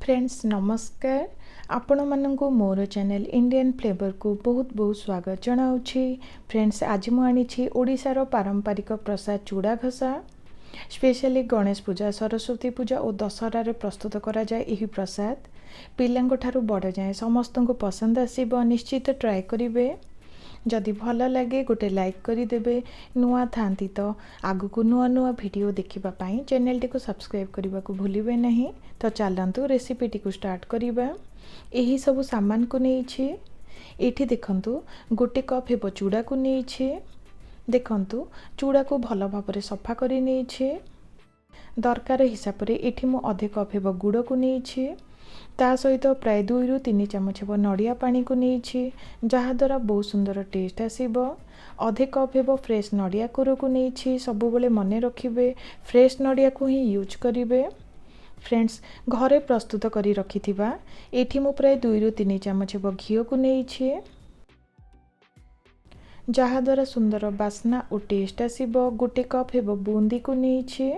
Friends नमस्कार आपण मानंको मोर channel Indian flavour को बहुत बहुत स्वागत जनाऊँगी। फ्रेंड्स आज मुझे ओडिशार पारंपरिक प्रसाद चूड़ा घसा स्पेशली गणेश पूजा सरस्वती पूजा और दशहरा प्रस्तुत करा जाए। यही प्रसाद पिलांको ठारू बड़ जाए समस्त को पसंद आसीबो। निश्चित ट्राए करिवे। जदि भल लगे गोटे लाइक करदेवे। नुआ थांती तो आगु को नुआ नुआ वीडियो देखिबा पाई चैनल टी को सब्सक्राइब करने को भूलिबे नहीं। तो चलतु रेसिपी टी को स्टार्ट करिबा। यही सब सामान को नहीं एठी देखंतु गोटे कप हेबो चूड़ा को नहीं देखंतु चूड़ा को भल भाव सफा करी नहीं दरकार हिसाब से एठी मु अधे कप हेबो गुड़ को नहीं ता सहित प्राय 2 ରୁ 3 चामच हेबो नड़िया पानी को नहीं जहाद्वारा बहुत सुंदर टेस्ट आसीबो। अधे कप हेबो फ्रेश नड़िया कोर को नहीं सब बेले मन रखिबे फ्रेश नड़िया को ही यूज करिवे। फ्रेंड्स घरे प्रस्तुत करी रखिथिबा एठी मु प्राय 2 ରୁ 3 चामच हेबो घी को नहीं जहाद्वारा सुंदर बास्ना और टेस्ट आसीबो। गोटे कप हेबो बूंदी को नहीं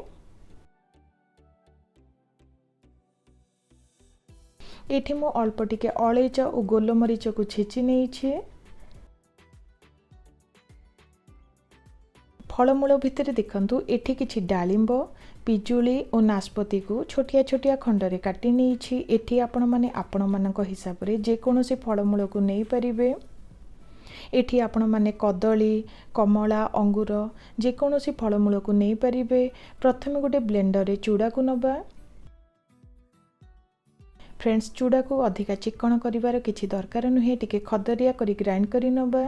एठी मु अल्प टिके अलैच और गोलमरीच को छेची नहीं। फलमूल भितर देखंतु एठी किछि डालिंब पिजुली और नाशपति को छोटिया छोटिया खंडरे काटी नहीं। एठी आपण माने आपण मानक हिसाब रे जे कोनोसी फलमूल को नहीं परिबे। एठी आपण माने कदली कमला अंगूर जे कोनोसी फलमूल को नहीं परिबे। प्रथमे गोटे ब्लेंडर रे चूड़ा को नबा। फ्रेंड्स चूड़ा को अधिका चिकन करिवार किछि दरकार नुहे टिके खदरिया करी ग्राइंड करी नबा।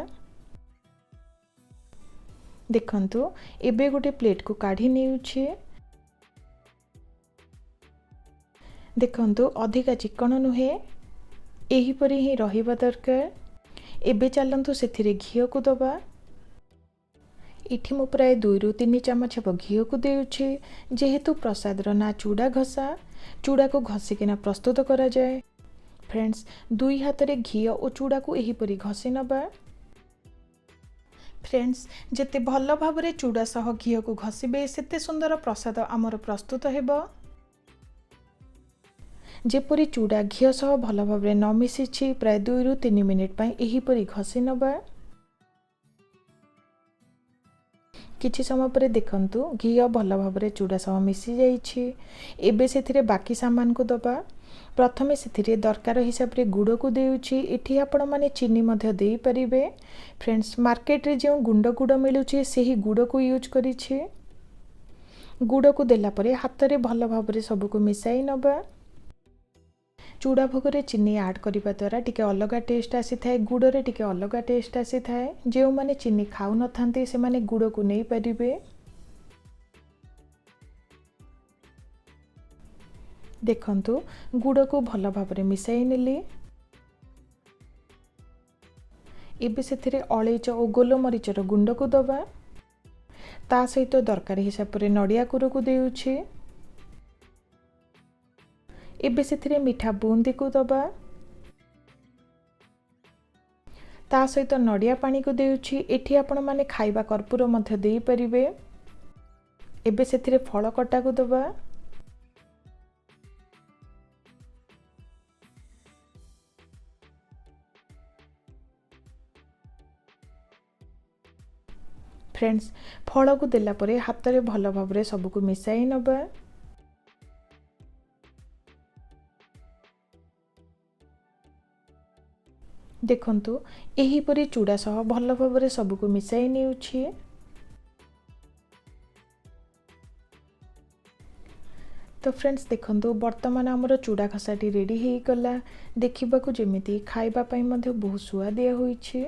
देखंतु एबे गोटे प्लेट को काढ़ी नेउछे। देखंतु अधिका चिकन नुहे एही परी ही रहिबा दरकार। एबे चलंतु सेथिरे घी को दबा। इठी मु प्राय 2 ରୁ 3 चामच हेबो घी को देउछे। जेहेतु प्रसाद रो ना चूड़ा घसा चूड़ा को घसिकिना प्रस्तुत करा जाए। फ्रेंड्स 2 हाथ रे घी और चूड़ा को एही परी घसी नबा। फ्रेंड्स जेते भल भाव रे चूड़ा सह घी को घसिबे सेते सुंदर प्रसाद आमर प्रस्तुत हेबो। जेपरी चूड़ा घी सह भल भाव रे न मिसिछि प्राय 2 ରୁ 3 मिनिट पई एही परी घसी नबा। किछि समय पर देखंतु घी भल भाव रे चूड़ा सह मिसी जाइछि। एबे सेथिरे बाकी सामान को दबा। प्रथमे सेथिरे दरकार हिसाब रे गुड़ को देउछि। एठी आपण माने चीनी मध्य देई परिबे। फ्रेंड्स मार्केट रे जे गुंड गुड़ मिलुछि सेही गुड़ को यूज करिछि। गुड़ को देला परे हाथ रे भल भाव रे सब को मिसाई नबा। चूड़ा भोग रे चीनी ऐड करिबा द्वारा टिके अलगा टेस्ट आसी थाए गुड़ रे टिके अलगा टेस्ट आसी थाए। जे माने चीनी खाउ न थांते से माने गुड़ को नहीं परिबे। देखंतु गुड़ को भल भाव रे मिसाई नेली। एबे सेथिरे अलैच और गोलमरीचर गुंड को दबा। ता सहित दरकार हिसाब रे नड़िया कोर को देउछि। एबे सेथिरे मीठा बूंदी को दबा। ता सहित नड़िया पानी को देउछि। एठी आपण माने खाइबा कर्पूर मध्य देई परिबे। एबे सेथिरे फल कटा को दबा। फ्रेंड्स फल को देला परे हाथ रे भल भाव रे सब को मिसाई नबा। देखंतु एही परी चूड़ा सह भल भाव रे सब को मिसाई नेउछि। तो फ्रेंड्स देखंतु वर्तमान हमर चूड़ा घसाटी रेडी हे गला। देखिबा को जेमिति खाइबा पई मध्ये बहुत सुआदिया होइछि।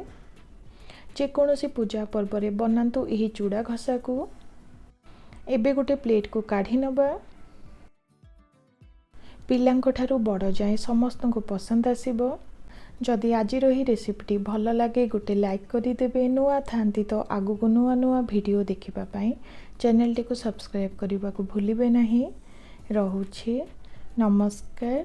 जे कोनोसी पूजा पर्व रे बनांतु एही चूड़ा घसा को। एबे गोटे प्लेट को काढ़ी नबा। पिलांको ठारू बड़ जाए समस्त को पसंद आसीबो। जदि आज रही रेसिपी भल लगे गोटे लाइक करदेवे। नुआ थांती तो आगु को नुआ नुआ वीडियो देखिबा पाई चैनल टी को सब्सक्राइब करने को भूलिबे नहीं। रहुछि नमस्कार।